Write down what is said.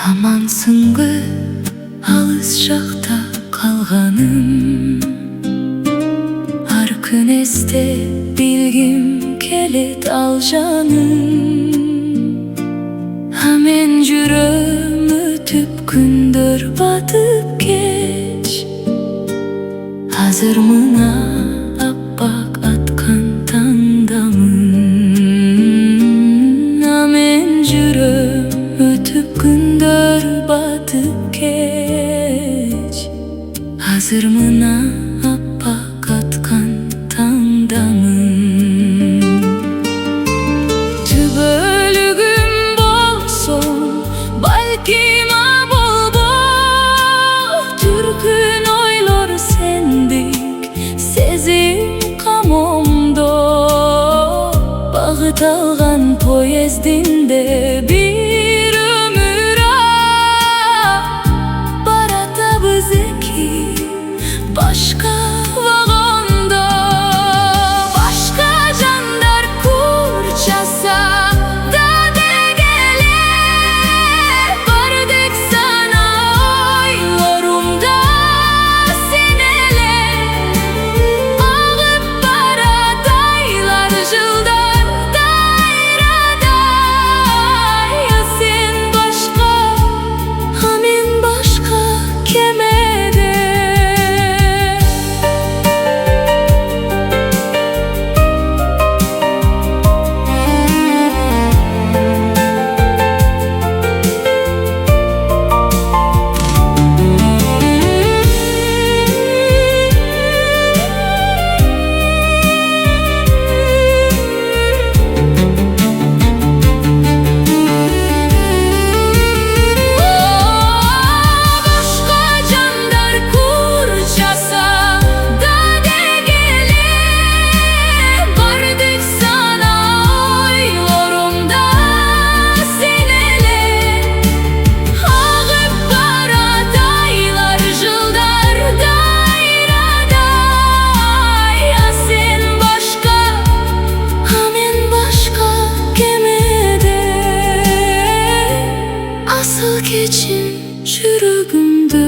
Amansыңғы алыс жақта қалғаным, ар күн есте білгім келет ал жаным. Мен жүрем өтіп күндер батып кеш, азыр мына аппақ атқан таңдамын. Мен жүрем өтіп күндер батып кеш, азыр мына аппақ атқан таңдамын. Түбөлүгүм болсоң балким болбо, түркүн ойлор сендик сезим камомдо. Багыт алган поездинде бир өмүр баратабыз эки башка вагондо. Башка жандар курчаса да дегеле, бардык сана ойлорумда сен эле. Агып барат айлар жылдар дайрадай, сен башка, мен башка кемеде. Başka canlar kurcasa da degele, vardık sana oylarımda sen ele. Ağıp barat aylar жылдар дайрадай, sen başka, men başka kemede. Asıl geçin жүрөгүмдө